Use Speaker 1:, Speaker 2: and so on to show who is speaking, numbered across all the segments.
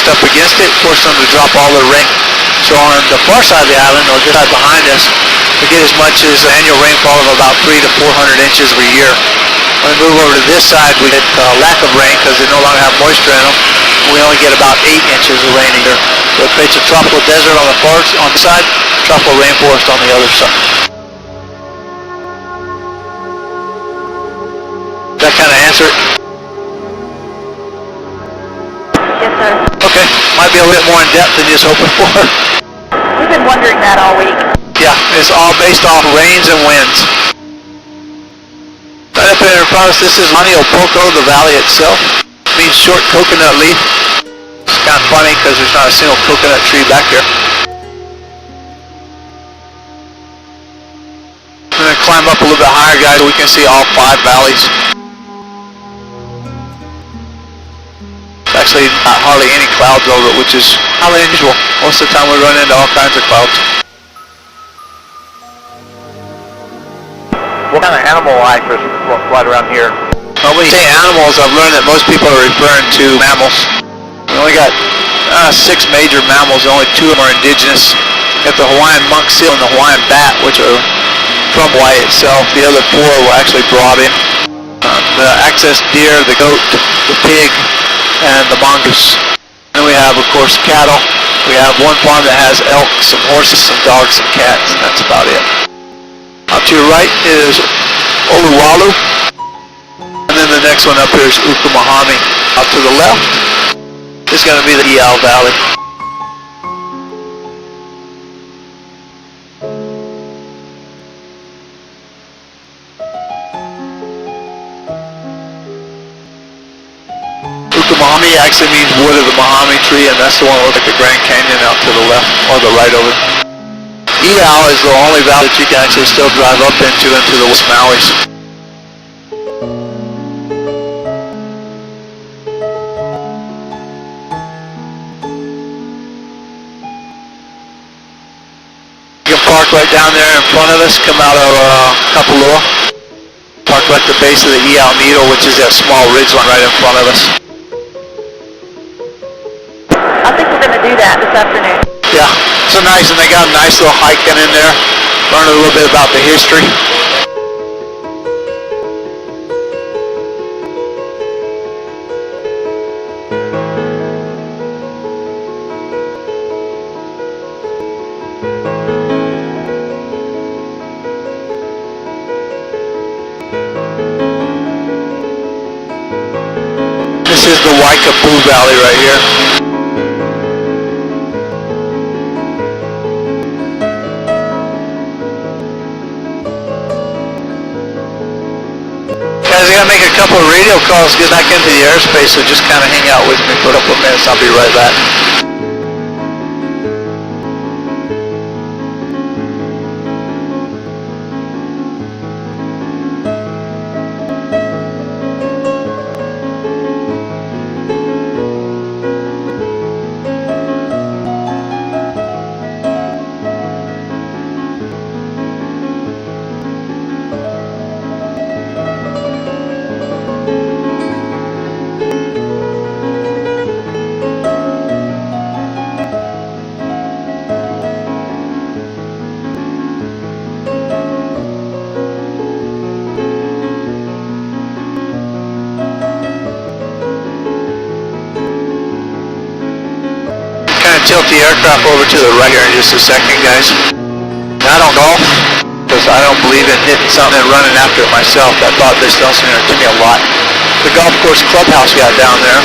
Speaker 1: pushed up against it, forced them to drop all their rain. So on the far side of the island, or just right behind us, we get as much as annual rainfall of about 300 to 400 inches every year. When we move over to this side, we get lack of rain because they no longer have moisture in them. We only get about 8 inches of rain a year. So it creates a tropical desert on the far side, tropical rainforest on the other side. Does that kind of answer it?
Speaker 2: Yes, sir.
Speaker 1: Okay, might be a little bit more in depth than you're hoping for.
Speaker 2: We've been wondering that all week.
Speaker 1: Yeah, it's all based off rains and winds. Right up there in front of us, this is Poco, the valley itself. It means short coconut leaf. It's kind of funny because there's not a single coconut tree back here. I'm going to climb up a little bit higher, guys, so we can see all 5 valleys. Actually, not hardly any clouds over it, which is highly unusual. Most of the time we run into all kinds of clouds.
Speaker 3: What kind of animal life is right around here?
Speaker 1: Well, when you say animals, I've learned that most people are referring to mammals. We only got 6 major mammals, and only 2 of them are indigenous. You have the Hawaiian monk seal and the Hawaiian bat, which are from Hawaii itself. The other 4 were actually brought in. The access deer, the goat, the pig, and the mongoose. Then we have, of course, cattle. We have one farm that has elk, some horses, some dogs, some cats, and that's about it. Out to your right is Oluwalu, and then the next one up here is Ukumahami. Out to the left is going to be the Iao Valley. Ukumahami actually means wood of the Mahami tree, and that's the one that looks like the Grand Canyon out to the left, or the right over. Iao is the only valley that you can actually still drive up into the West Maui's. You can park right down there in front of us, come out of Kapalua. Park right at the base of the Iao Needle, which is that small ridgeline right in front of us.
Speaker 2: I think we're going to do that this afternoon.
Speaker 1: Yeah, so nice, and they got a nice little hiking in there. Learn a little bit about the history. This is the Waikapu Valley right here. Guys, I gotta make a couple of radio calls, get back into the airspace, so just kind of hang out with me for a couple of minutes. I'll be right back. Tilt the aircraft over to the right here in just a second, guys. I don't golf because I don't believe in hitting something and running after it myself. That thought this does to me a lot. The golf course clubhouse we got down there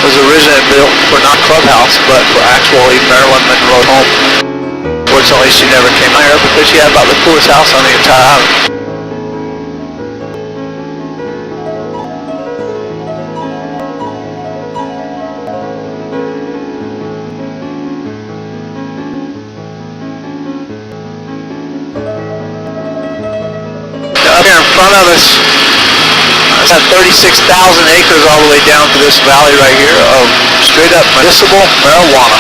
Speaker 1: was originally built for not clubhouse, but for actually Marilyn Monroe's home. Fortunately, she never came out here because she had about the coolest house on the entire island. Here in front of us, it's got 36,000 acres all the way down to this valley right here of straight up medicinal marijuana.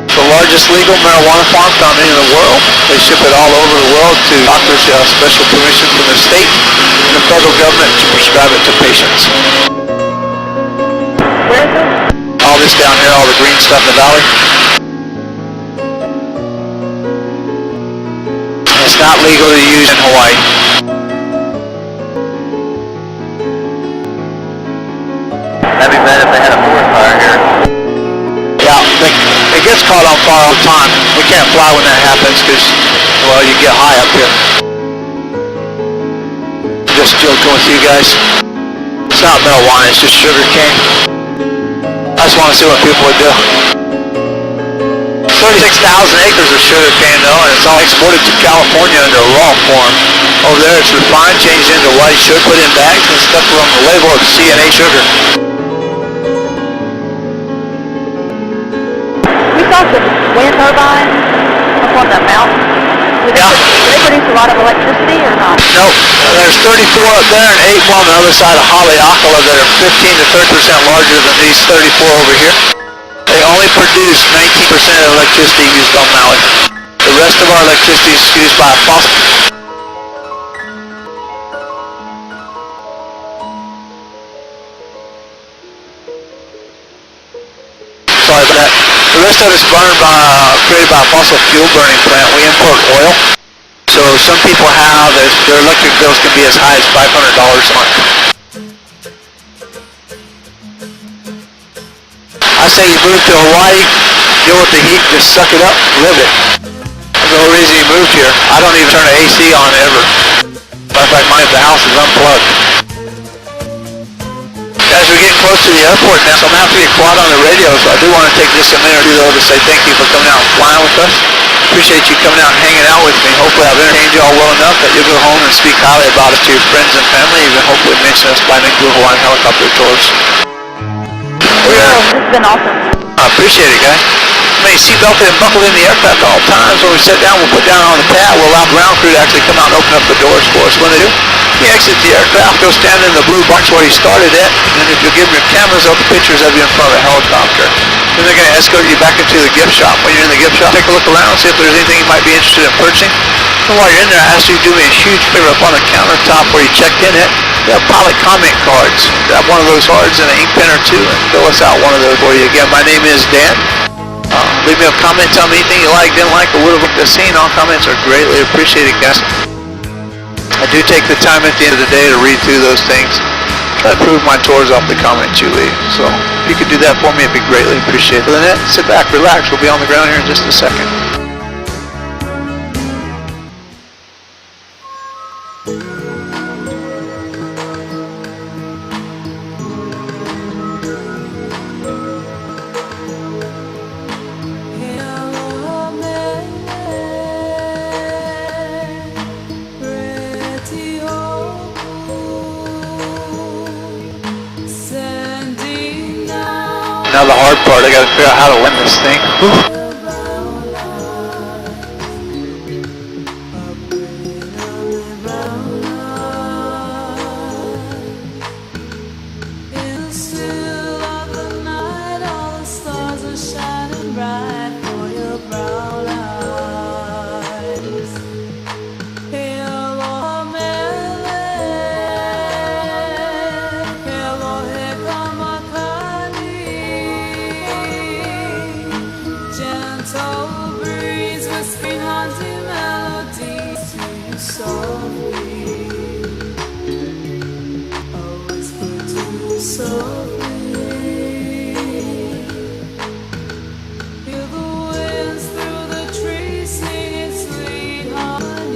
Speaker 1: It's the largest legal marijuana farm found in the world. They ship it all over the world to doctors who have special permission from the state and the federal government to prescribe it to patients.
Speaker 2: Where is it?
Speaker 1: all this down here, all the green stuff in the valley. It's not legal to use in Hawaii.
Speaker 3: That'd be bad if they had a forest fire here.
Speaker 1: Yeah, it gets caught on fire all the time. We can't fly when that happens because, well, you get high up here. Just joking with you guys. It's not marijuana, it's just sugar cane. I just want to see what people would do. 36,000 acres of sugar cane though, and it's all exported to California under a raw form. Over there it's refined, changed into white sugar, put in bags and stuff on the label of CNA sugar.
Speaker 2: We saw some wind turbines up on the mountain. Do they produce a lot of electricity or not?
Speaker 1: Nope. There's 34 up there and 8 more on the other side of Haleakala that are 15 to 30% larger than these 34 over here. They only produce 19% of the electricity used on Maui. The rest of our electricity is used by fossil. Sorry about that. The rest of it's burned by, created by a fossil fuel burning plant. We import oil. So some people have, their electric bills can be as high as $500 a month. I say you move to Hawaii, deal with the heat, just suck it up, live it. That's the whole reason you moved here. I don't even turn the AC on ever. Matter of fact, the house is unplugged. Guys, we're getting close to the airport now, so I'm going to have to get quiet on the radio, so I do want to take just a minute or two though to say thank you for coming out and flying with us. Appreciate you coming out and hanging out with me. Hopefully I've entertained you all well enough that you'll go home and speak highly about it to your friends and family, even hopefully mention us by next to Hawaiian helicopter tours.
Speaker 2: This has been awesome.
Speaker 1: I appreciate it, guys. Remain seatbelted and buckled in the aircraft at all times. When we sit down, we'll put down on the pad. We'll allow ground crew to actually come out and open up the doors for us. When they do, you exit the aircraft, go stand in the blue box where you started at, and if you'll give them your cameras, they'll take pictures of you in front of a helicopter. Then they're going to escort you back into the gift shop. When you're in the gift shop, take a look around, see if there's anything you might be interested in purchasing. And while you're in there, I ask you to do me a huge favor up on the countertop where you checked in at. We have pilot comment cards. Grab one of those cards and an ink pen or two and fill us out one of those for you. Again, my name is Dan. Leave me a comment, tell me anything you like, didn't like, or would have liked to see. All comments are greatly appreciated, guys. I do take the time at the end of the day to read through those things. Try to prove my tours off the comments you leave. So if you could do that for me, it'd be greatly appreciated. Other than that, sit back, relax. We'll be on the ground here in just a second. Now the hard part, I gotta figure out how to win this thing. Whew.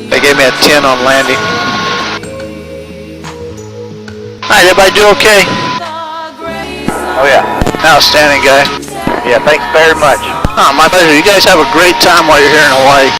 Speaker 1: They gave me a 10 on landing. Alright, everybody do okay?
Speaker 3: Oh yeah.
Speaker 1: Outstanding, guy.
Speaker 3: Yeah, thanks very much.
Speaker 1: Oh, my pleasure. You guys have a great time while you're here in Hawaii.